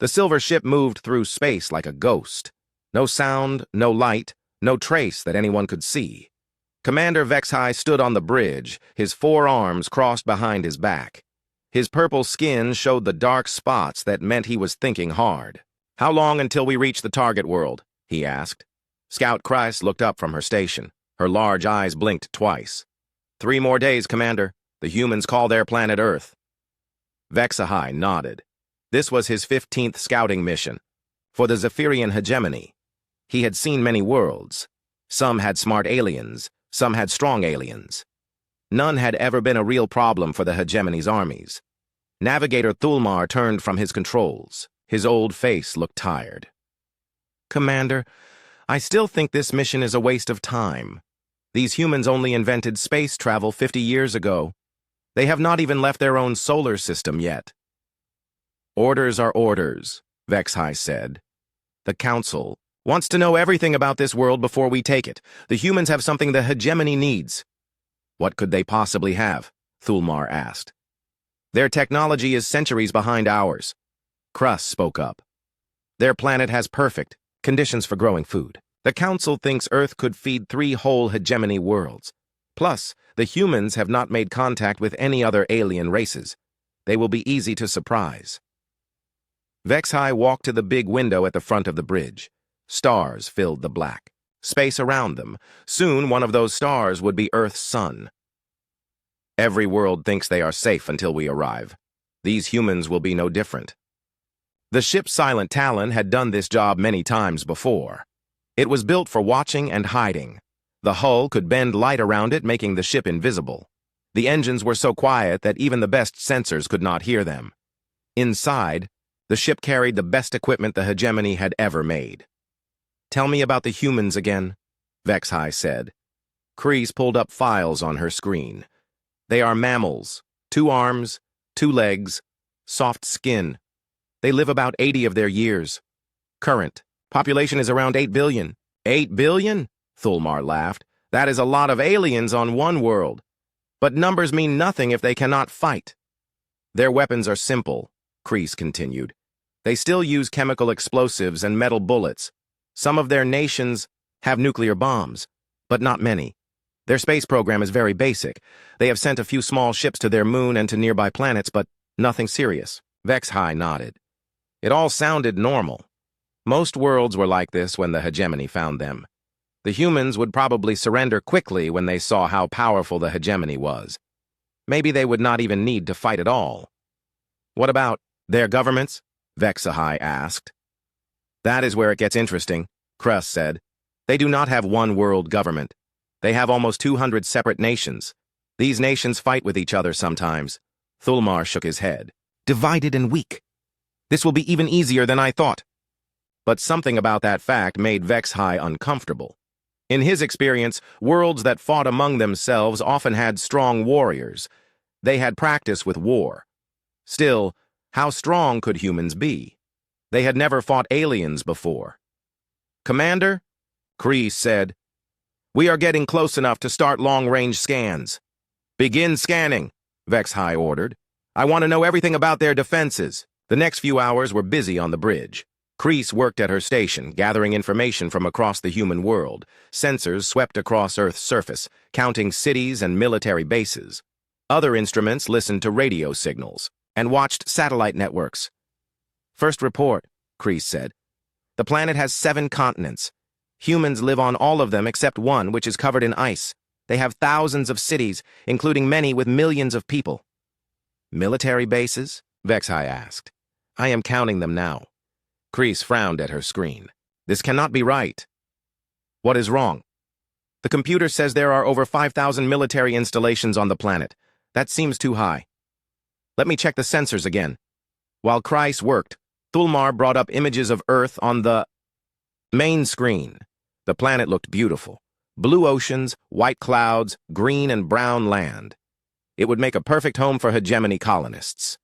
The silver ship moved through space like a ghost. No sound, no light, no trace that anyone could see. Commander HFY stood on the bridge, his 4 arms crossed behind his back. His purple skin showed the dark spots that meant he was thinking hard. "How long until we reach the target world?" he asked. Scout Kreis looked up from her station. Her large eyes blinked twice. 3 more days, Commander. The humans call their planet Earth." HFY nodded. This was his 15th scouting mission, for the Zephyrian hegemony. He had seen many worlds. Some had smart aliens, some had strong aliens. None had ever been a real problem for the hegemony's armies. Navigator Thulmar turned from his controls. His old face looked tired. "Commander, I still think this mission is a waste of time. These humans only invented space travel 50 years ago. They have not even left their own solar system yet." "Orders are orders," HFY said. "The Council wants to know everything about this world before we take it. The humans have something the hegemony needs." "What could they possibly have?" Thulmar asked. "Their technology is centuries behind ours." Krus spoke up. "Their planet has perfect conditions for growing food. The Council thinks Earth could feed 3 whole hegemony worlds. Plus, the humans have not made contact with any other alien races. They will be easy to surprise." HFY walked to the big window at the front of the bridge. Stars filled the black. Space around them. Soon one of those stars would be Earth's sun. "Every world thinks they are safe until we arrive. These humans will be no different." The ship Silent Talon had done this job many times before. It was built for watching and hiding. The hull could bend light around it, making the ship invisible. The engines were so quiet that even the best sensors could not hear them. Inside, the ship carried the best equipment the hegemony had ever made. "Tell me about the humans again," HFY said. Kreis pulled up files on her screen. "They are mammals, 2 arms, 2 legs, soft skin. They live about 80 of their years. Current population is around 8 billion. 8 billion? Thulmar laughed. "That is a lot of aliens on one world. But numbers mean nothing if they cannot fight." "Their weapons are simple," Kreis continued. "They still use chemical explosives and metal bullets. Some of their nations have nuclear bombs, but not many. Their space program is very basic. They have sent a few small ships to their moon and to nearby planets, but nothing serious." HFY nodded. It all sounded normal. Most worlds were like this when the hegemony found them. The humans would probably surrender quickly when they saw how powerful the hegemony was. Maybe they would not even need to fight at all. "What about their governments?" HFY asked. "That is where it gets interesting," Krus said. "They do not have one world government. They have almost 200 separate nations. These nations fight with each other sometimes." Thulmar shook his head. "Divided and weak. This will be even easier than I thought." But something about that fact made HFY uncomfortable. In his experience, worlds that fought among themselves often had strong warriors. They had practice with war. Still, how strong could humans be? They had never fought aliens before. "Commander," Kreis said, "we are getting close enough to start long-range scans." "Begin scanning," HFY ordered. "I want to know everything about their defenses." The next few hours were busy on the bridge. Kreis worked at her station, gathering information from across the human world. Sensors swept across Earth's surface, counting cities and military bases. Other instruments listened to radio signals and watched satellite networks. "First report," Kreis said. "The planet has 7 continents. Humans live on all of them except one, which is covered in ice. They have thousands of cities, including many with millions of people." "Military bases?" HFY asked. "I am counting them now." Kreis frowned at her screen. "This cannot be right." "What is wrong?" "The computer says there are over 5,000 military installations on the planet. That seems too high." "Let me check the sensors again." While Kreis worked, Thulmar brought up images of Earth on the main screen. The planet looked beautiful. Blue oceans, white clouds, green and brown land. It would make a perfect home for hegemony colonists.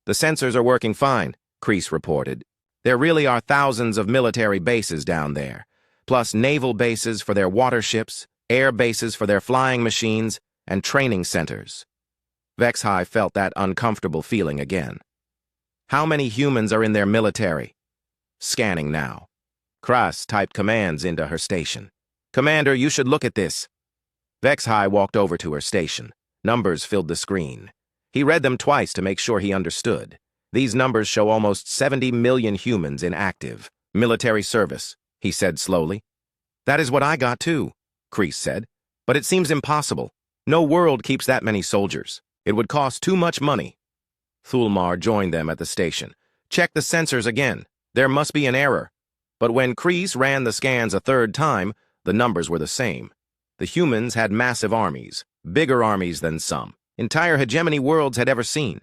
"The sensors are working fine," Kreis reported. "There really are thousands of military bases down there, plus naval bases for their waterships, air bases for their flying machines, and training centers." HFY felt that uncomfortable feeling again. How many humans are in their military? Scanning now. Kras typed commands into her station. Commander, you should look at this. Vexhai walked over to her station. Numbers filled the screen. He read them twice to make sure he understood. These numbers show almost 70 million humans in active military service, he said slowly. That is what I got too, Kreese said. But it seems impossible. No world keeps that many soldiers. It would cost too much money. Thulmar joined them at the station. Check the sensors again. There must be an error. But when Kreese ran the scans a third time, the numbers were the same. The humans had massive armies, bigger armies than some entire hegemony worlds had ever seen.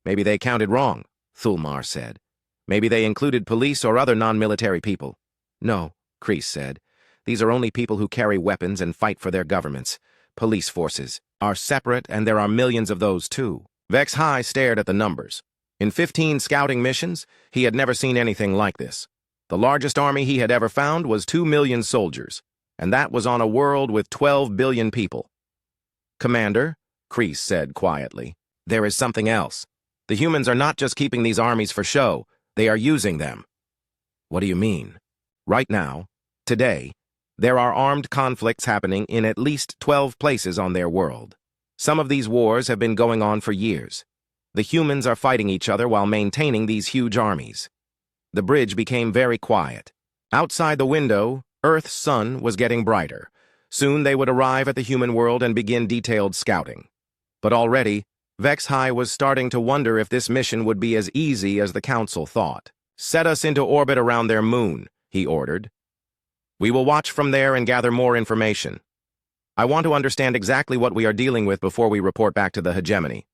Maybe they counted wrong, Thulmar said. Maybe they included police or other non-military people. No, Kreese said. These are only people who carry weapons and fight for their governments. Police forces are separate, and there are millions of those too. Vexhai stared at the numbers. In 15 scouting missions, he had never seen anything like this. The largest army he had ever found was 2 million soldiers, and that was on a world with 12 billion people. Commander, Kreese said quietly, there is something else. The humans are not just keeping these armies for show, they are using them. What do you mean? Right now, today, there are armed conflicts happening in at least 12 places on their world. Some of these wars have been going on for years. The humans are fighting each other while maintaining these huge armies. The bridge became very quiet. Outside the window, Earth's sun was getting brighter. Soon they would arrive at the human world and begin detailed scouting. But already, Vexhai was starting to wonder if this mission would be as easy as the Council thought. Set us into orbit around their moon, he ordered. We will watch from there and gather more information. I want to understand exactly what we are dealing with before we report back to the hegemony.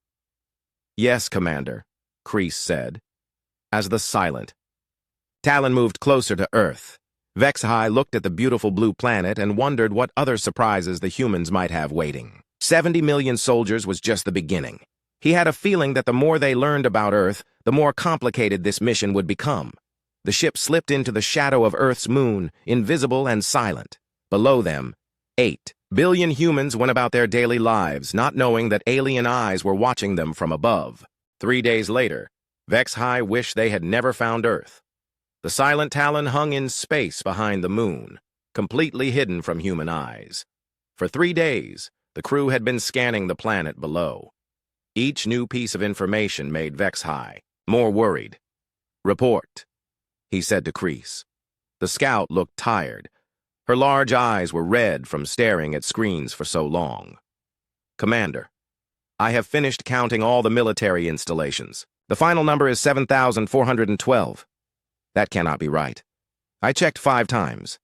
Yes, Commander, Kreese said. As the silent Talon moved closer to Earth. Vexhai looked at the beautiful blue planet and wondered what other surprises the humans might have waiting. 70 million soldiers was just the beginning. He had a feeling that the more they learned about Earth, the more complicated this mission would become. The ship slipped into the shadow of Earth's moon, invisible and silent. Below them, 8 billion humans went about their daily lives, not knowing that alien eyes were watching them from above. 3 days later, Vexhai wished they had never found Earth. The silent Talon hung in space behind the moon, completely hidden from human eyes. For 3 days, the crew had been scanning the planet below. Each new piece of information made Vexhai more worried. Report, he said to Kreese. The scout looked tired. Her large eyes were red from staring at screens for so long. Commander, I have finished counting all the military installations. The final number is 7,412. That cannot be right. I checked 5 times.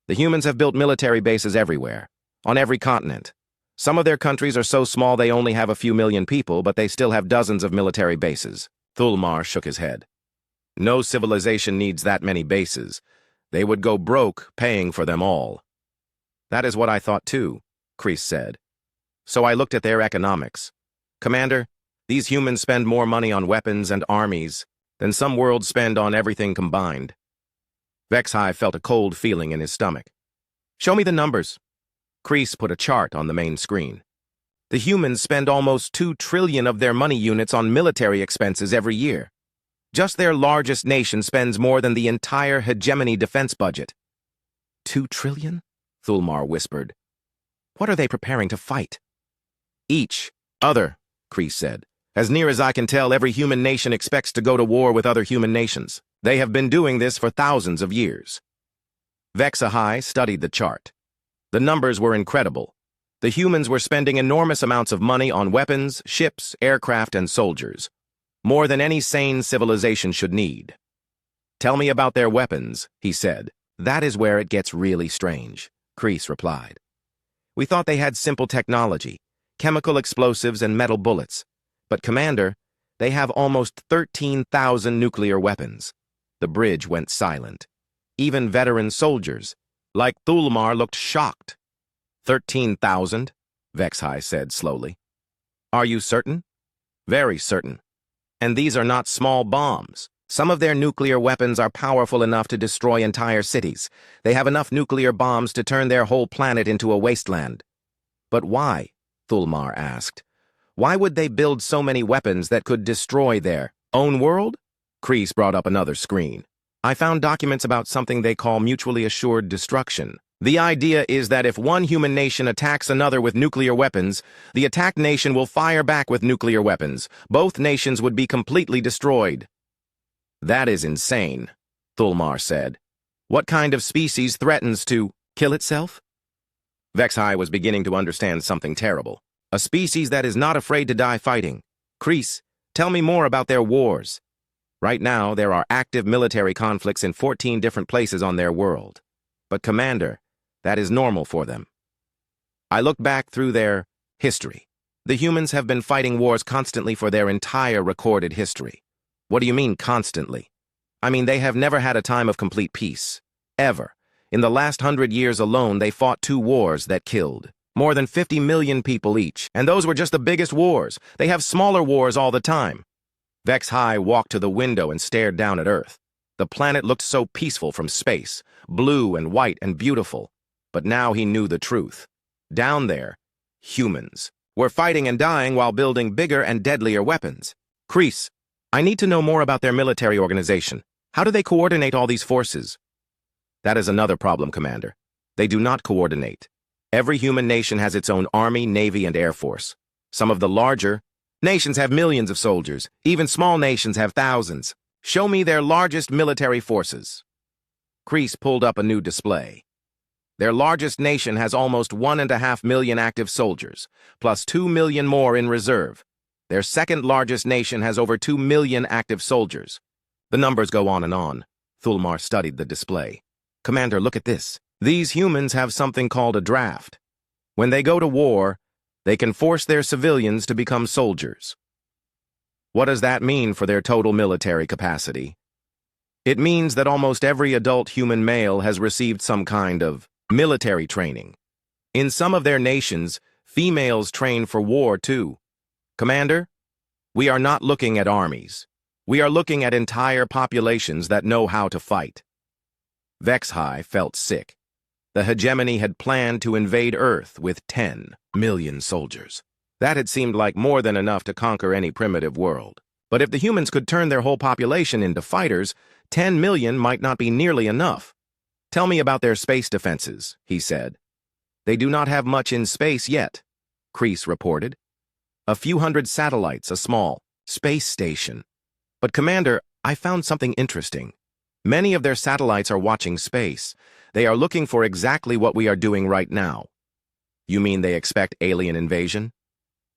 The humans have built military bases everywhere, on every continent. Some of their countries are so small they only have a few million people, but they still have dozens of military bases. Thulmar shook his head. No civilization needs that many bases. They would go broke paying for them all. That is what I thought too, Kreese said. So I looked at their economics. Commander, these humans spend more money on weapons and armies than some worlds spend on everything combined. Vexhai felt a cold feeling in his stomach. Show me the numbers. Kreese put a chart on the main screen. The humans spend almost 2 trillion of their money units on military expenses every year. Just their largest nation spends more than the entire hegemony defense budget. 2 trillion? Thulmar whispered. What are they preparing to fight? Each other, Kreese said. As near as I can tell, every human nation expects to go to war with other human nations. They have been doing this for thousands of years. Vexhai studied the chart. The numbers were incredible. The humans were spending enormous amounts of money on weapons, ships, aircraft, and soldiers. More than any sane civilization should need. Tell me about their weapons, he said. That is where it gets really strange, Kreese replied. We thought they had simple technology, chemical explosives and metal bullets. But, Commander, they have almost 13,000 nuclear weapons. The bridge went silent. Even veteran soldiers, like Thulmar, looked shocked. 13,000, Vexhai said slowly. Are you certain? Very certain. And these are not small bombs. Some of their nuclear weapons are powerful enough to destroy entire cities. They have enough nuclear bombs to turn their whole planet into a wasteland. But why? Thulmar asked. Why would they build so many weapons that could destroy their own world? Kreese brought up another screen. I found documents about something they call mutually assured destruction. The idea is that if one human nation attacks another with nuclear weapons, the attacked nation will fire back with nuclear weapons. Both nations would be completely destroyed. That is insane, Thulmar said. What kind of species threatens to kill itself? Vexhai was beginning to understand something terrible. A species that is not afraid to die fighting. Kreese, tell me more about their wars. Right now, there are active military conflicts in 14 different places on their world. But Commander, that is normal for them. I looked back through their history. The humans have been fighting wars constantly for their entire recorded history. What do you mean, constantly? I mean, they have never had a time of complete peace. Ever. In the last 100 years alone, they fought 2 wars that killed more than 50 million people each. And those were just the biggest wars. They have smaller wars all the time. Vexhai walked to the window and stared down at Earth. The planet looked so peaceful from space, blue and white and beautiful. But now he knew the truth. Down there, humans were fighting and dying while building bigger and deadlier weapons. Kreese, I need to know more about their military organization. How do they coordinate all these forces? That is another problem, Commander. They do not coordinate. Every human nation has its own army, navy, and air force. Some of the larger nations have millions of soldiers. Even small nations have thousands. Show me their largest military forces. Kreese pulled up a new display. Their largest nation has almost 1.5 million active soldiers, plus 2 million more in reserve. Their second largest nation has over 2 million active soldiers. The numbers go on and on. Thulmar studied the display. Commander, look at this. These humans have something called a draft. When they go to war, they can force their civilians to become soldiers. What does that mean for their total military capacity? It means that almost every adult human male has received some kind of military training. In some of their nations, females train for war too. Commander, we are not looking at armies. We are looking at entire populations that know how to fight. Vexhai felt sick. The hegemony had planned to invade Earth with 10 million soldiers. That had seemed like more than enough to conquer any primitive world. But if the humans could turn their whole population into fighters, 10 million might not be nearly enough. Tell me about their space defenses, he said. They do not have much in space yet, Kreese reported. A few hundred satellites, a small space station. But Commander, I found something interesting. Many of their satellites are watching space. They are looking for exactly what we are doing right now. You mean they expect alien invasion?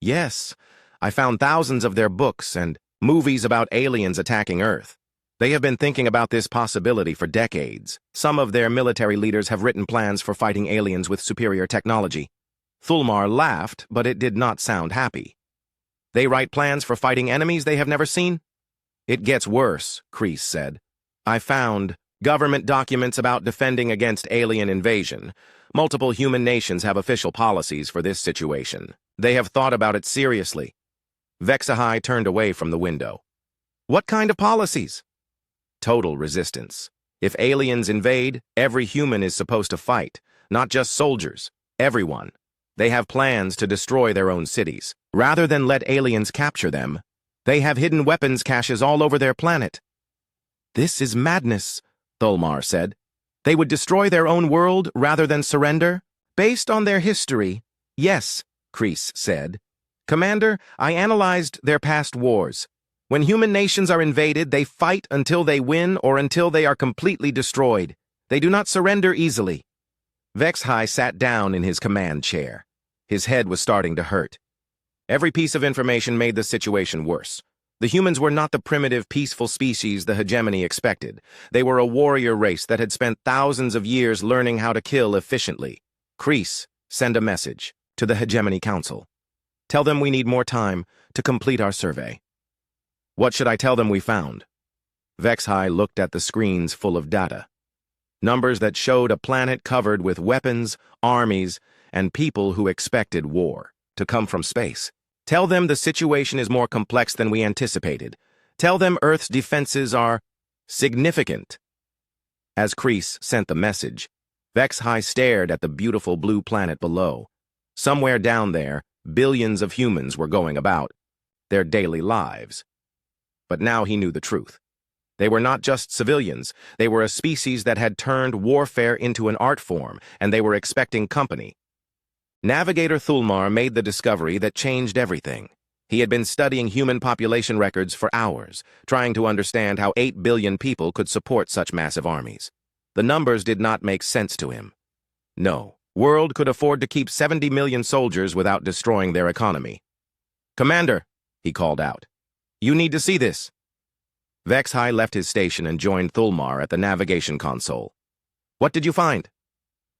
Yes. I found thousands of their books and movies about aliens attacking Earth. They have been thinking about this possibility for decades. Some of their military leaders have written plans for fighting aliens with superior technology. Thulmar laughed, but it did not sound happy. They write plans for fighting enemies they have never seen? It gets worse, Kreese said. I found government documents about defending against alien invasion. Multiple human nations have official policies for this situation. They have thought about it seriously. Vexhai turned away from the window. What kind of policies? Total resistance. If aliens invade, every human is supposed to fight, not just soldiers, everyone. They have plans to destroy their own cities. Rather than let aliens capture them, they have hidden weapons caches all over their planet. This is madness, Thulmar said. They would destroy their own world rather than surrender? Based on their history, yes, Kreese said. Commander, I analyzed their past wars. When human nations are invaded, they fight until they win or until they are completely destroyed. They do not surrender easily. Vexhai sat down in his command chair. His head was starting to hurt. Every piece of information made the situation worse. The humans were not the primitive, peaceful species the hegemony expected. They were a warrior race that had spent thousands of years learning how to kill efficiently. Kreese, send a message to the Hegemony Council. Tell them we need more time to complete our survey. What should I tell them we found? Vexhai looked at the screens full of data. Numbers that showed a planet covered with weapons, armies, and people who expected war to come from space. Tell them the situation is more complex than we anticipated. Tell them Earth's defenses are significant. As Kreese sent the message, Vexhai stared at the beautiful blue planet below. Somewhere down there, billions of humans were going about their daily lives. But now he knew the truth. They were not just civilians, they were a species that had turned warfare into an art form, and they were expecting company. Navigator Thulmar made the discovery that changed everything. He had been studying human population records for hours, trying to understand how 8 billion people could support such massive armies. The numbers did not make sense to him. No, world could afford to keep 70 million soldiers without destroying their economy. "Commander," he called out, "you need to see this." Vexhai left his station and joined Thulmar at the navigation console. "What did you find?"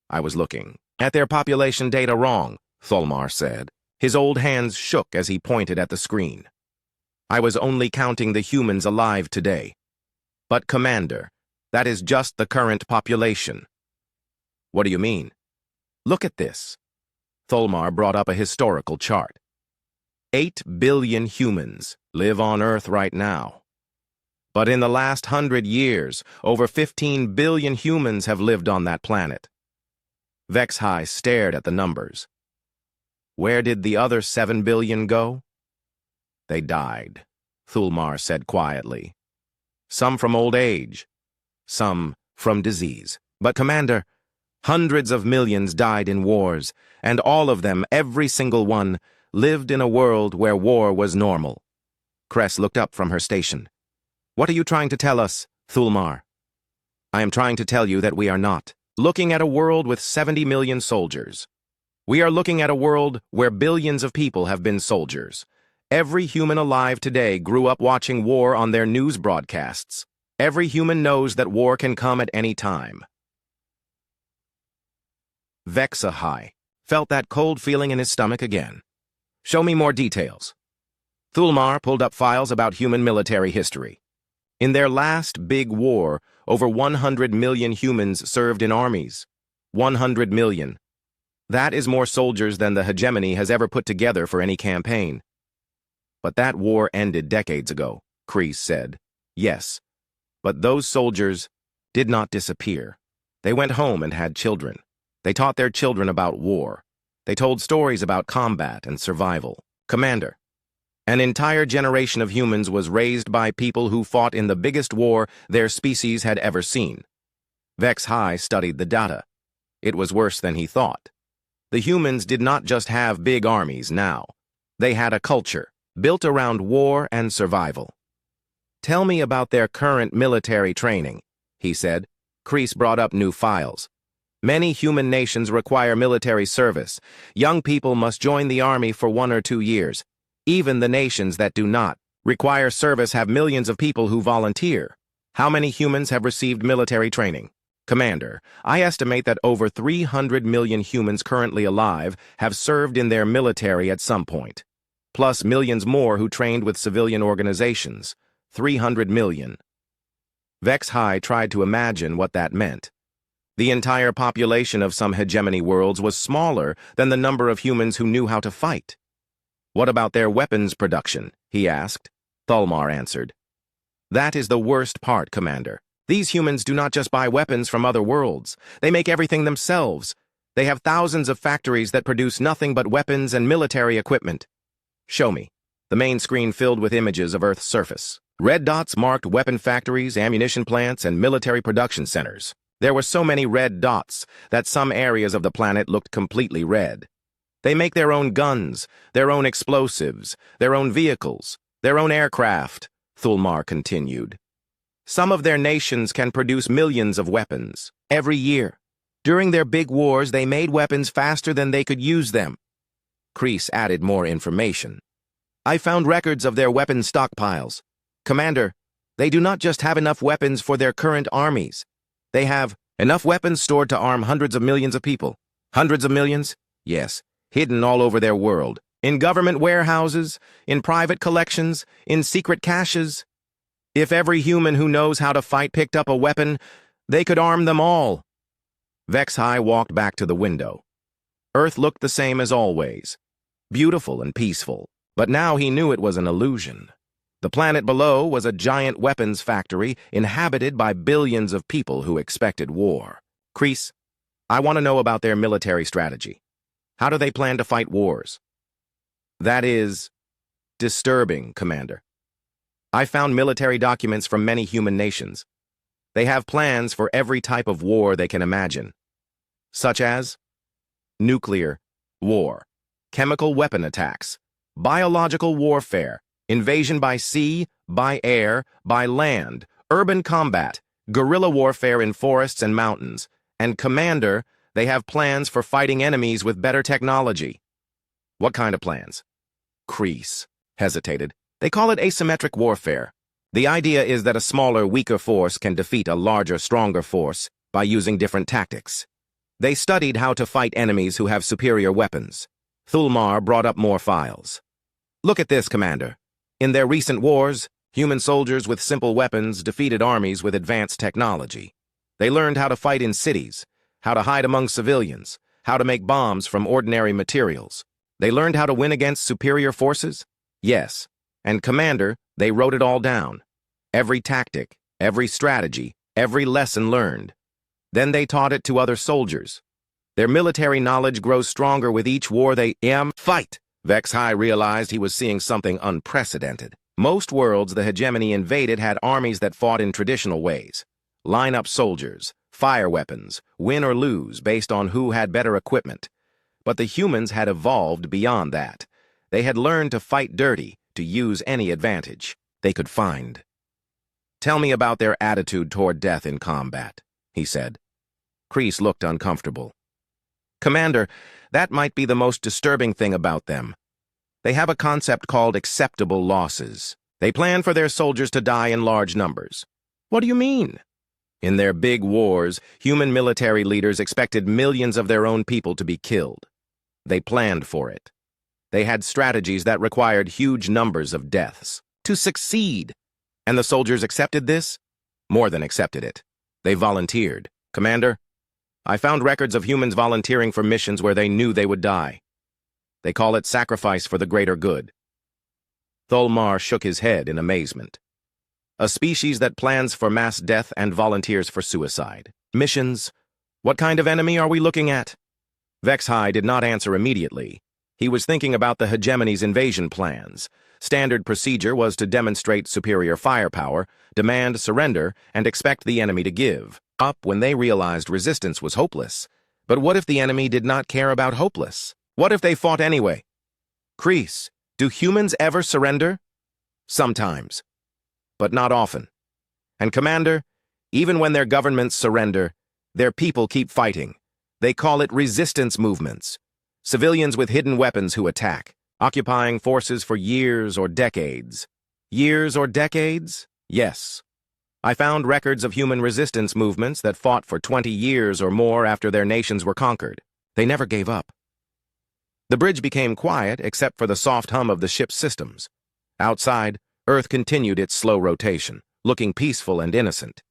"I was looking at their population data wrong," Thulmar said. His old hands shook as he pointed at the screen. "I was only counting the humans alive today." "But, Commander, that is just the current population." "What do you mean?" "Look at this." Thulmar brought up a historical chart. 8 billion humans live on Earth right now. But in the last 100 years, over 15 billion humans have lived on that planet. Vexhai stared at the numbers. Where did the other 7 billion go? "They died," Thulmar said quietly. "Some from old age, some from disease. But, Commander, hundreds of millions died in wars, and all of them, every single one, lived in a world where war was normal." Cress looked up from her station. "What are you trying to tell us, Thulmar?" "I am trying to tell you that we are not looking at a world with 70 million soldiers. We are looking at a world where billions of people have been soldiers. Every human alive today grew up watching war on their news broadcasts. Every human knows that war can come at any time." Vexhai felt that cold feeling in his stomach again. "Show me more details." Thulmar pulled up files about human military history. In their last big war, over 100 million humans served in armies. 100 million. That is more soldiers than the hegemony has ever put together for any campaign. "But that war ended decades ago," Kreese said. "Yes, but those soldiers did not disappear. They went home and had children. They taught their children about war. They told stories about combat and survival. Commander, an entire generation of humans was raised by people who fought in the biggest war their species had ever seen." Vexhai studied the data. It was worse than he thought. The humans did not just have big armies now. They had a culture built around war and survival. "Tell me about their current military training," he said. Kreese brought up new files. "Many human nations require military service. Young people must join the army for 1 or 2 years. Even the nations that do not require service have millions of people who volunteer. How many humans have received military training?" "Commander, I estimate that over 300 million humans currently alive have served in their military at some point, plus millions more who trained with civilian organizations. 300 million. Vexhai tried to imagine what that meant. The entire population of some hegemony worlds was smaller than the number of humans who knew how to fight. "What about their weapons production?" he asked. Thulmar answered. "That is the worst part, Commander. These humans do not just buy weapons from other worlds. They make everything themselves. They have thousands of factories that produce nothing but weapons and military equipment." "Show me." The main screen filled with images of Earth's surface. Red dots marked weapon factories, ammunition plants, and military production centers. There were so many red dots that some areas of the planet looked completely red. They make their own guns, their own explosives, their own vehicles, their own aircraft, Thulmar continued. Some of their nations can produce millions of weapons every year. During their big wars, they made weapons faster than they could use them. Kreese added more information. "I found records of their weapon stockpiles. Commander, they do not just have enough weapons for their current armies. They have enough weapons stored to arm hundreds of millions of people." "Hundreds of millions?" "Yes, hidden all over their world. In government warehouses, in private collections, in secret caches. If every human who knows how to fight picked up a weapon, they could arm them all." Vexhai walked back to the window. Earth looked the same as always, beautiful and peaceful, but now he knew it was an illusion. The planet below was a giant weapons factory inhabited by billions of people who expected war. "Kreese, I want to know about their military strategy. How do they plan to fight wars?" "That is disturbing, Commander." I found military documents from many human nations. They have plans for every type of war they can imagine, such as nuclear war, chemical weapon attacks, biological warfare, invasion by sea, by air, by land, urban combat, guerrilla warfare in forests and mountains, and Commander, they have plans for fighting enemies with better technology. What kind of plans? Kreese hesitated. They call it asymmetric warfare. The idea is that a smaller, weaker force can defeat a larger, stronger force by using different tactics. They studied how to fight enemies who have superior weapons. Thulmar brought up more files. Look at this, Commander. In their recent wars, human soldiers with simple weapons defeated armies with advanced technology. They learned how to fight in cities, how to hide among civilians, how to make bombs from ordinary materials. They learned how to win against superior forces? Yes. And Commander, they wrote it all down. Every tactic, every strategy, every lesson learned. Then they taught it to other soldiers. Their military knowledge grows stronger with each war they fight. Vex-High realized he was seeing something unprecedented. Most worlds the hegemony invaded had armies that fought in traditional ways. Line up soldiers, fire weapons, win or lose based on who had better equipment. But the humans had evolved beyond that. They had learned to fight dirty, to use any advantage they could find. Tell me about their attitude toward death in combat, he said. Kreese looked uncomfortable. Commander, that might be the most disturbing thing about them. They have a concept called acceptable losses. They plan for their soldiers to die in large numbers. What do you mean? In their big wars, human military leaders expected millions of their own people to be killed. They planned for it. They had strategies that required huge numbers of deaths to succeed. And the soldiers accepted this? More than accepted it. They volunteered. Commander, I found records of humans volunteering for missions where they knew they would die. They call it sacrifice for the greater good. Thulmar shook his head in amazement. A species that plans for mass death and volunteers for suicide. Missions? What kind of enemy are we looking at? Vex-High did not answer immediately. He was thinking about the hegemony's invasion plans. Standard procedure was to demonstrate superior firepower, demand surrender, and expect the enemy to give up when they realized resistance was hopeless. But what if the enemy did not care about hopeless? What if they fought anyway? Kreese, do humans ever surrender? Sometimes, but not often. And Commander, even when their governments surrender, their people keep fighting. They call it resistance movements. Civilians with hidden weapons who attack, occupying forces for years or decades. Years or decades? Yes. I found records of human resistance movements that fought for 20 years or more after their nations were conquered. They never gave up. The bridge became quiet except for the soft hum of the ship's systems. Outside, Earth continued its slow rotation, looking peaceful and innocent.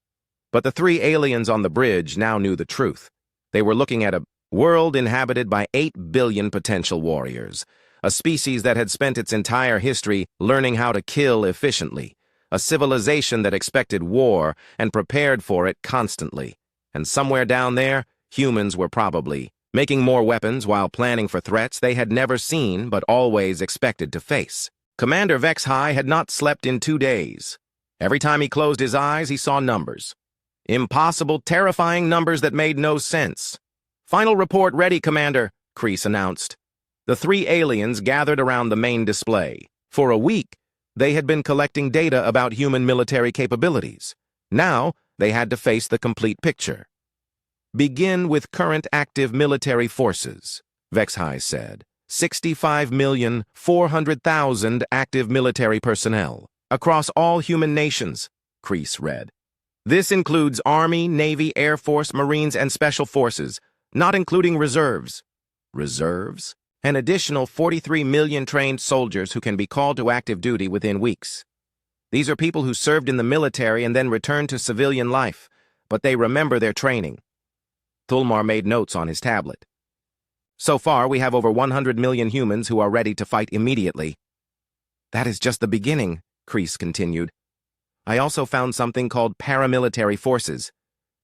But the three aliens on the bridge now knew the truth. They were looking at a world inhabited by 8 billion potential warriors, a species that had spent its entire history learning how to kill efficiently, a civilization that expected war and prepared for it constantly. And somewhere down there, humans were probably making more weapons while planning for threats they had never seen but always expected to face. Commander Vex-High had not slept in 2 days. Every time he closed his eyes, he saw numbers. Impossible, terrifying numbers that made no sense. Final report ready, Commander, Kreese announced. The three aliens gathered around the main display. For a week, they had been collecting data about human military capabilities. Now, they had to face the complete picture. Begin with current active military forces, Vex-High said. 65,400,000 active military personnel across all human nations, Kreese read. This includes Army, Navy, Air Force, Marines, and Special Forces, not including reserves. Reserves? An additional 43 million trained soldiers who can be called to active duty within weeks. These are people who served in the military and then returned to civilian life, but they remember their training. Thulmar made notes on his tablet. So far, we have over 100 million humans who are ready to fight immediately. That is just the beginning, Kreese continued. I also found something called paramilitary forces.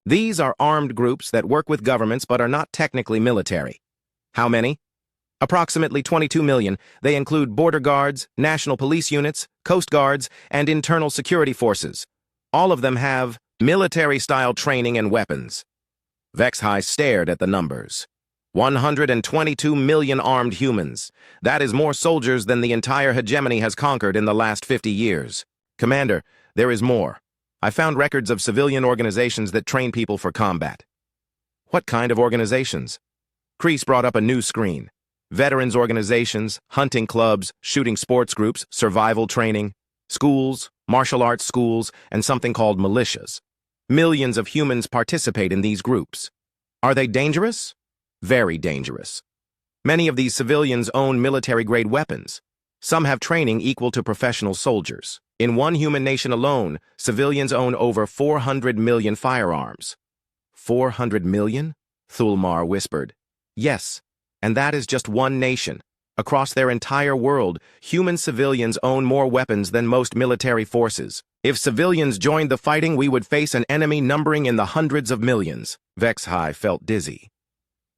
These are armed groups that work with governments but are not technically military. How many? Approximately 22 million. They include border guards, national police units, coast guards, and internal security forces. All of them have military-style training and weapons. Vexhai stared at the numbers. 122 million armed humans. That is more soldiers than the entire hegemony has conquered in the last 50 years. Commander, there is more. I found records of civilian organizations that train people for combat. What kind of organizations? Kreese brought up a new screen. Veterans organizations, hunting clubs, shooting sports groups, survival training, schools, martial arts schools, and something called militias. Millions of humans participate in these groups. Are they dangerous? Very dangerous. Many of these civilians own military-grade weapons. Some have training equal to professional soldiers. In one human nation alone, civilians own over 400 million firearms. 400 million? Thulmar whispered. Yes, and that is just one nation. Across their entire world, human civilians own more weapons than most military forces. If civilians joined the fighting, we would face an enemy numbering in the hundreds of millions. Vexhai felt dizzy.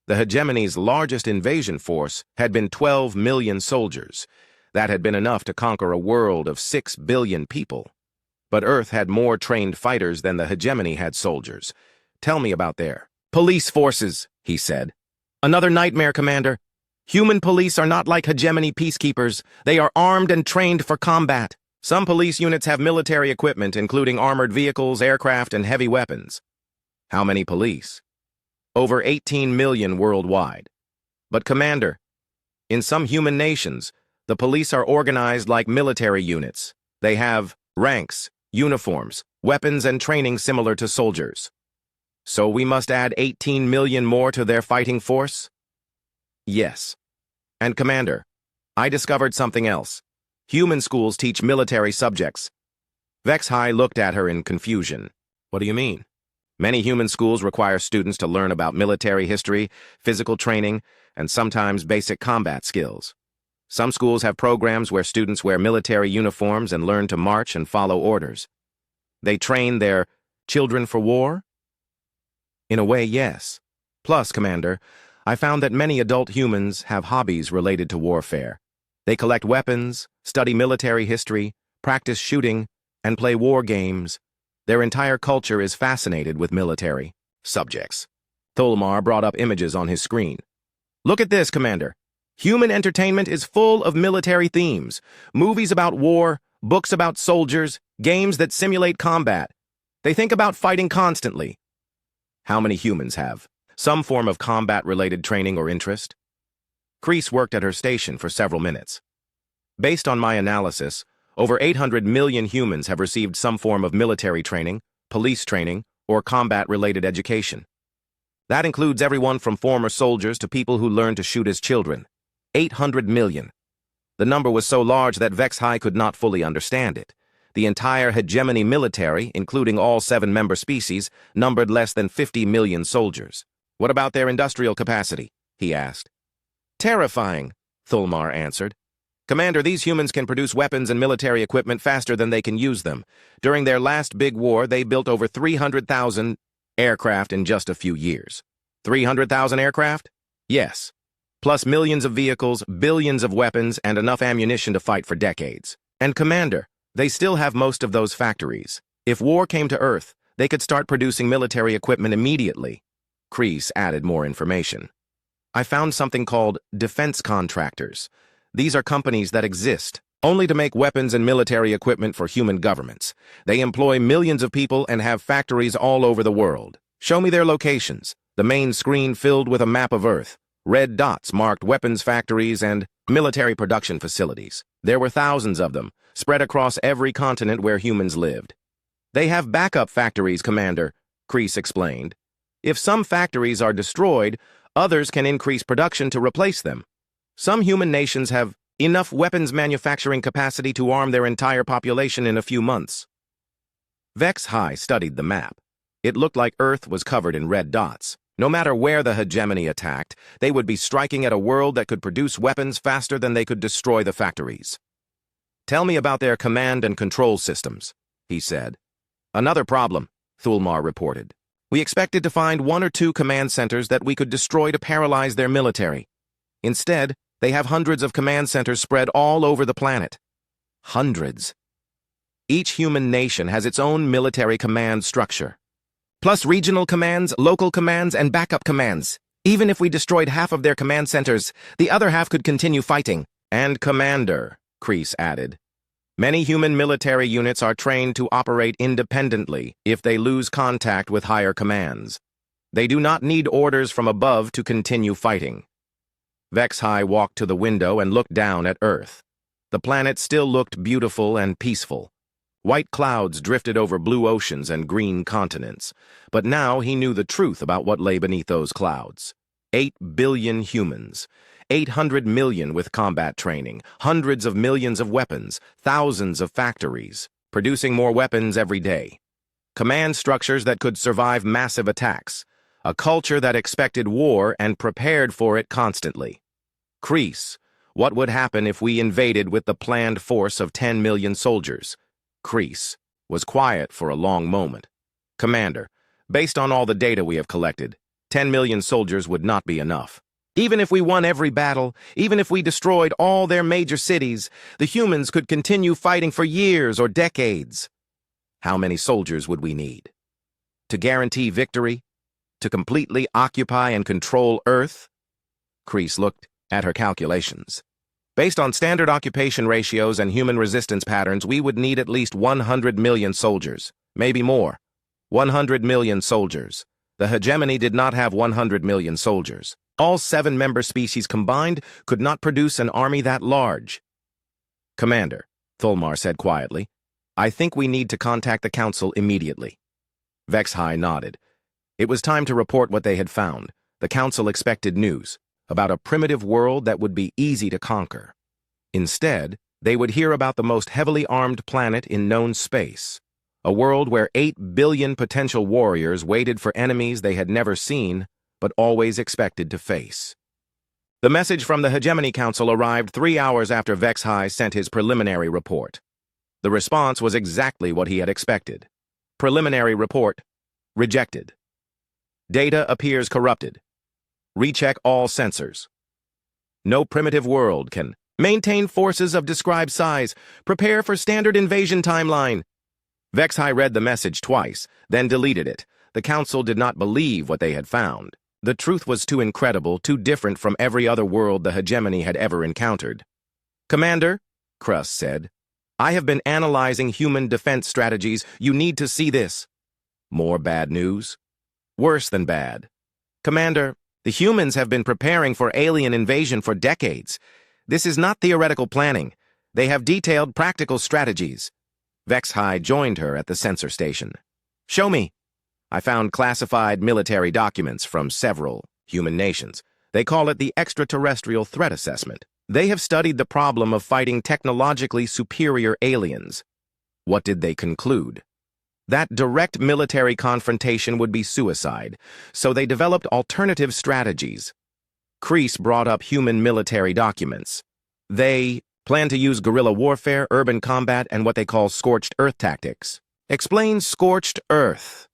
The hegemony's largest invasion force had been 12 million soldiers. That had been enough to conquer a world of 6 billion people. But Earth had more trained fighters than the hegemony had soldiers. Tell me about their police forces, he said. Another nightmare, Commander. Human police are not like hegemony peacekeepers. They are armed and trained for combat. Some police units have military equipment, including armored vehicles, aircraft, and heavy weapons. How many police? Over 18 million worldwide. But Commander, in some human nations, the police are organized like military units. They have ranks, uniforms, weapons, and training similar to soldiers. So we must add 18 million more to their fighting force? Yes. And Commander, I discovered something else. Human schools teach military subjects. Vexhai looked at her in confusion. What do you mean? Many human schools require students to learn about military history, physical training, and sometimes basic combat skills. Some schools have programs where students wear military uniforms and learn to march and follow orders. They train their children for war? In a way, yes. Plus, Commander, I found that many adult humans have hobbies related to warfare. They collect weapons, study military history, practice shooting, and play war games. Their entire culture is fascinated with military subjects. Thulmar brought up images on his screen. Look at this, Commander. Human entertainment is full of military themes. Movies about war, books about soldiers, games that simulate combat. They think about fighting constantly. How many humans have some form of combat-related training or interest? Kreese worked at her station for several minutes. Based on my analysis, over 800 million humans have received some form of military training, police training, or combat-related education. That includes everyone from former soldiers to people who learned to shoot as children. 800 million. The number was so large that Vexhai could not fully understand it. The entire hegemony military, including all 7 member species, numbered less than 50 million soldiers. What about their industrial capacity? He asked. Terrifying, Thulmar answered. Commander, these humans can produce weapons and military equipment faster than they can use them. During their last big war, they built over 300,000 aircraft in just a few years. 300,000 aircraft? Yes. Plus millions of vehicles, billions of weapons, and enough ammunition to fight for decades. And Commander, they still have most of those factories. If war came to Earth, they could start producing military equipment immediately. Kreese added more information. I found something called defense contractors. These are companies that exist only to make weapons and military equipment for human governments. They employ millions of people and have factories all over the world. Show me their locations. The main screen filled with a map of Earth. Red dots marked weapons factories and military production facilities. There were thousands of them, spread across every continent where humans lived. They have backup factories, Commander, Kreese explained. If some factories are destroyed, others can increase production to replace them. Some human nations have enough weapons manufacturing capacity to arm their entire population in a few months. Vexhai studied the map. It looked like Earth was covered in red dots. No matter where the hegemony attacked, they would be striking at a world that could produce weapons faster than they could destroy the factories. Tell me about their command and control systems, he said. Another problem, Thulmar reported. We expected to find 1 or 2 command centers that we could destroy to paralyze their military. Instead, They have hundreds of command centers spread all over the planet. Hundreds. Each human nation has its own military command structure, plus regional commands, local commands, and backup commands. Even if we destroyed half of their command centers, the other half could continue fighting. And Commander, Kreese added. Many human military units are trained to operate independently if they lose contact with higher commands. They do not need orders from above to continue fighting. Vexhai walked to the window and looked down at Earth. The planet still looked beautiful and peaceful. White clouds drifted over blue oceans and green continents, but now he knew the truth about what lay beneath those clouds. 8 billion humans, 800 million with combat training, hundreds of millions of weapons, thousands of factories, producing more weapons every day. Command structures that could survive massive attacks, a culture that expected war and prepared for it constantly. Kreese, what would happen if we invaded with the planned force of 10 million soldiers? Kreese was quiet for a long moment. Commander, based on all the data we have collected, 10 million soldiers would not be enough. Even if we won every battle, even if we destroyed all their major cities, the humans could continue fighting for years or decades. How many soldiers would we need? To guarantee victory? To completely occupy and control Earth? Kreese looked at her calculations. Based on standard occupation ratios and human resistance patterns, we would need at least 100 million soldiers, maybe more. 100 million soldiers. The hegemony did not have 100 million soldiers. All 7 member species combined could not produce an army that large. Commander, Thulmar said quietly, I think we need to contact the Council immediately. Vexhai nodded. It was time to report what they had found. The Council expected news about a primitive world that would be easy to conquer. Instead, they would hear about the most heavily armed planet in known space, a world where 8 billion potential warriors waited for enemies they had never seen, but always expected to face. The message from the Hegemony Council arrived 3 hours after Vexhai sent his preliminary report. The response was exactly what he had expected. Preliminary report, rejected. Data appears corrupted. Recheck all sensors. No primitive world can maintain forces of described size. Prepare for standard invasion timeline. Vexhai read the message twice, then deleted it. The Council did not believe what they had found. The truth was too incredible, too different from every other world the hegemony had ever encountered. Commander, Krus said, I have been analyzing human defense strategies. You need to see this. More bad news? Worse than bad. Commander, the humans have been preparing for alien invasion for decades. This is not theoretical planning. They have detailed practical strategies. Vexhai joined her at the sensor station. Show me. I found classified military documents from several human nations. They call it the Extraterrestrial Threat Assessment. They have studied the problem of fighting technologically superior aliens. What did they conclude? That direct military confrontation would be suicide, so they developed alternative strategies. Kreese brought up human military documents. They plan to use guerrilla warfare, urban combat, and what they call scorched earth tactics. Explain scorched earth.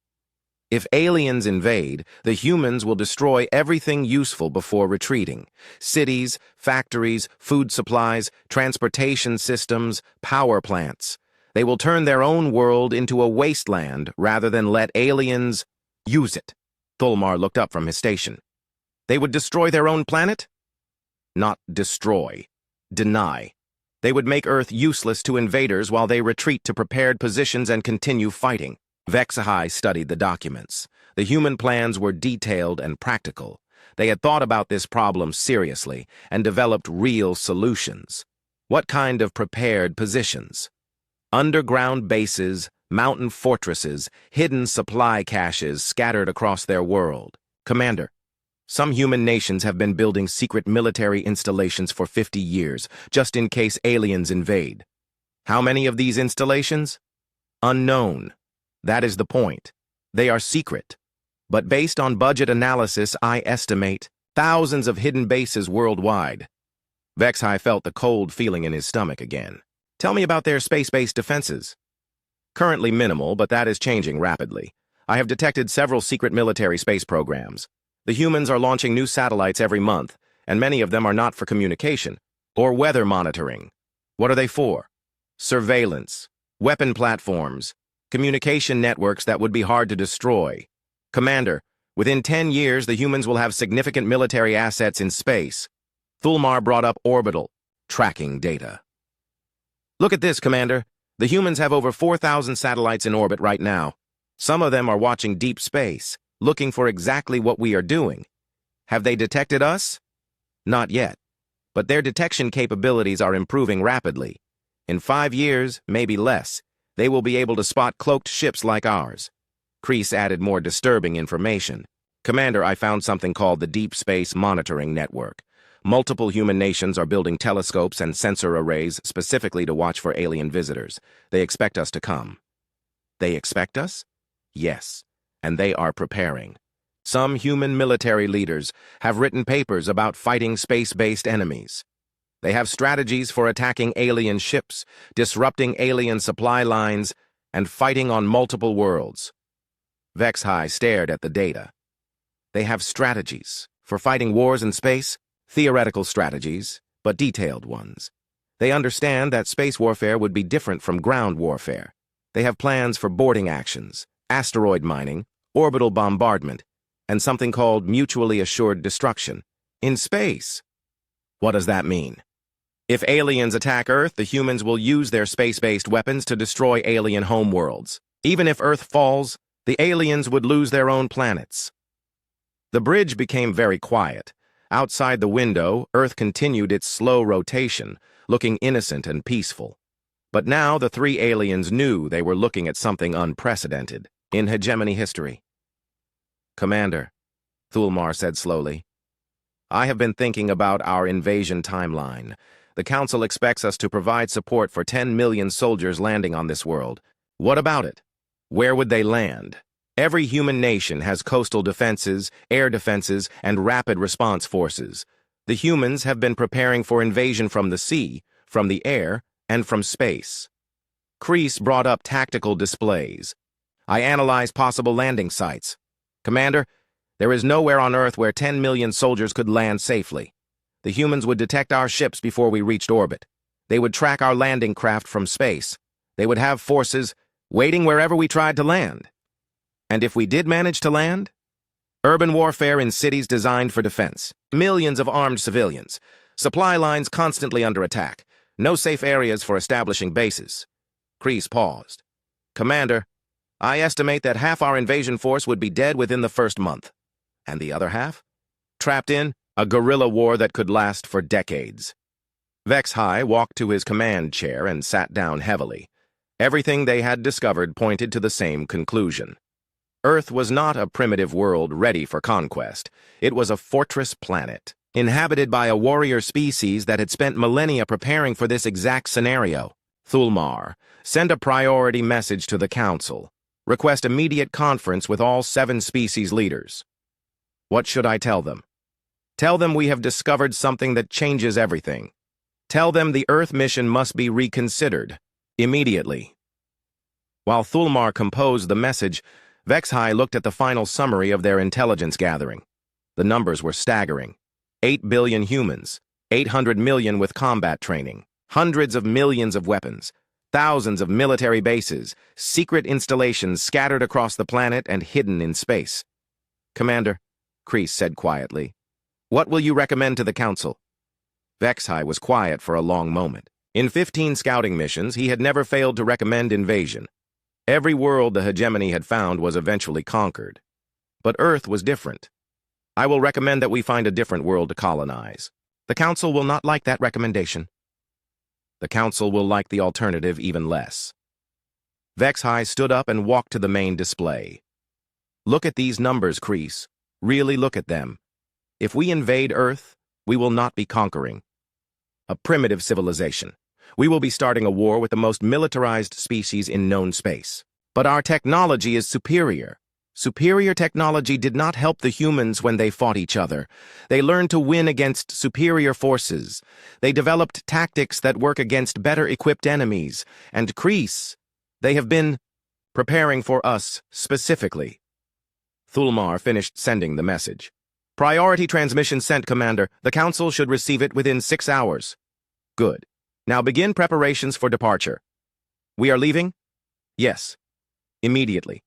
If aliens invade, the humans will destroy everything useful before retreating. Cities, factories, food supplies, transportation systems, power plants. They will turn their own world into a wasteland rather than let aliens use it. Thulmar looked up from his station. They would destroy their own planet? Not destroy. Deny. They would make Earth useless to invaders while they retreat to prepared positions and continue fighting. Vexhai studied the documents. The human plans were detailed and practical. They had thought about this problem seriously and developed real solutions. What kind of prepared positions? Underground bases, mountain fortresses, hidden supply caches scattered across their world. Commander, some human nations have been building secret military installations for 50 years, just in case aliens invade. How many of these installations? Unknown. That is the point. They are secret. But based on budget analysis, I estimate thousands of hidden bases worldwide. Vexhai felt the cold feeling in his stomach again. Tell me about their space-based defenses. Currently minimal, but that is changing rapidly. I have detected several secret military space programs. The humans are launching new satellites every month, and many of them are not for communication or weather monitoring. What are they for? Surveillance, weapon platforms, communication networks that would be hard to destroy. Commander, within 10 years, the humans will have significant military assets in space. Thulmar brought up orbital tracking data. Look at this, Commander. The humans have over 4,000 satellites in orbit right now. Some of them are watching deep space, looking for exactly what we are doing. Have they detected us? Not yet. But their detection capabilities are improving rapidly. In 5 years, maybe less, they will be able to spot cloaked ships like ours. Kreese added more disturbing information. Commander, I found something called the Deep Space Monitoring Network. Multiple human nations are building telescopes and sensor arrays specifically to watch for alien visitors. They expect us to come. They expect us? Yes, and they are preparing. Some human military leaders have written papers about fighting space-based enemies. They have strategies for attacking alien ships, disrupting alien supply lines, and fighting on multiple worlds. Vexhai stared at the data. They have strategies for fighting wars in space, theoretical strategies, but detailed ones. They understand that space warfare would be different from ground warfare. They have plans for boarding actions, asteroid mining, orbital bombardment, and something called mutually assured destruction. In space. What does that mean? If aliens attack Earth, the humans will use their space-based weapons to destroy alien homeworlds. Even if Earth falls, the aliens would lose their own planets. The bridge became very quiet. Outside the window, Earth continued its slow rotation, looking innocent and peaceful. But now the three aliens knew they were looking at something unprecedented in hegemony history. Commander, Thulmar said slowly, I have been thinking about our invasion timeline. The Council expects us to provide support for 10 million soldiers landing on this world. What about it? Where would they land? Every human nation has coastal defenses, air defenses, and rapid response forces. The humans have been preparing for invasion from the sea, from the air, and from space. Kreese brought up tactical displays. I analyzed possible landing sites. Commander, there is nowhere on Earth where 10 million soldiers could land safely. The humans would detect our ships before we reached orbit. They would track our landing craft from space. They would have forces waiting wherever we tried to land. And if we did manage to land? Urban warfare in cities designed for defense. Millions of armed civilians. Supply lines constantly under attack. No safe areas for establishing bases. Kreese paused. Commander, I estimate that half our invasion force would be dead within the first month. And the other half? Trapped in a guerrilla war that could last for decades. Vexhai walked to his command chair and sat down heavily. Everything they had discovered pointed to the same conclusion. Earth was not a primitive world ready for conquest. It was a fortress planet, inhabited by a warrior species that had spent millennia preparing for this exact scenario. Thulmar, send a priority message to the Council. Request immediate conference with all 7 species leaders. What should I tell them? Tell them we have discovered something that changes everything. Tell them the Earth mission must be reconsidered, immediately. While Thulmar composed the message, Vexhai looked at the final summary of their intelligence gathering. The numbers were staggering. 8 billion humans, 800 million with combat training, hundreds of millions of weapons, thousands of military bases, secret installations scattered across the planet and hidden in space. Commander, Kreese said quietly, what will you recommend to the Council? Vexhai was quiet for a long moment. In 15 scouting missions, he had never failed to recommend invasion. Every world the hegemony had found was eventually conquered. But Earth was different. I will recommend that we find a different world to colonize. The Council will not like that recommendation. The Council will like the alternative even less. Vexhai stood up and walked to the main display. Look at these numbers, Kreese. Really look at them. If we invade Earth, we will not be conquering a primitive civilization. We will be starting a war with the most militarized species in known space. But our technology is superior. Superior technology did not help the humans when they fought each other. They learned to win against superior forces. They developed tactics that work against better-equipped enemies. And Kreese, they have been preparing for us specifically. Thulmar finished sending the message. Priority transmission sent, Commander. The Council should receive it within 6 hours. Good. Now begin preparations for departure. We are leaving? Yes. Immediately.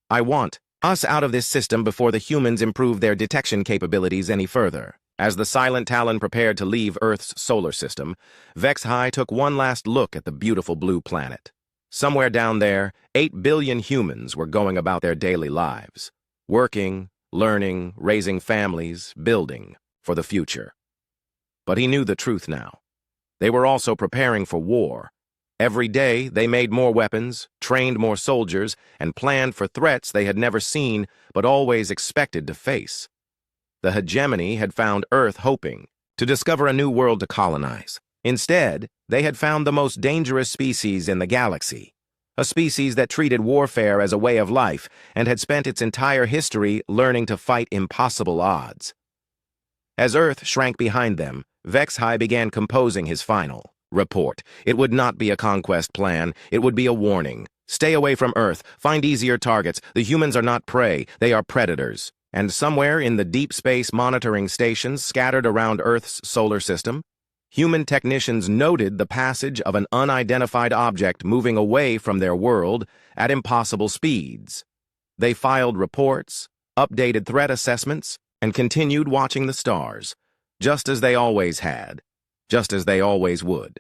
I want us out of this system before the humans improve their detection capabilities any further. As the Silent Talon prepared to leave Earth's solar system, Vex-High took one last look at the beautiful blue planet. Somewhere down there, 8 billion humans were going about their daily lives, working, learning, raising families, building for the future. But he knew the truth now. They were also preparing for war. Every day, they made more weapons, trained more soldiers, and planned for threats they had never seen but always expected to face. The hegemony had found Earth hoping to discover a new world to colonize. Instead, they had found the most dangerous species in the galaxy, a species that treated warfare as a way of life and had spent its entire history learning to fight impossible odds. As Earth shrank behind them, Vex-High began composing his final report. It would not be a conquest plan. It would be a warning. Stay away from Earth. Find easier targets. The humans are not prey. They are predators. And somewhere in the deep space monitoring stations scattered around Earth's solar system, human technicians noted the passage of an unidentified object moving away from their world at impossible speeds. They filed reports, updated threat assessments, and continued watching the stars, just as they always had, just as they always would.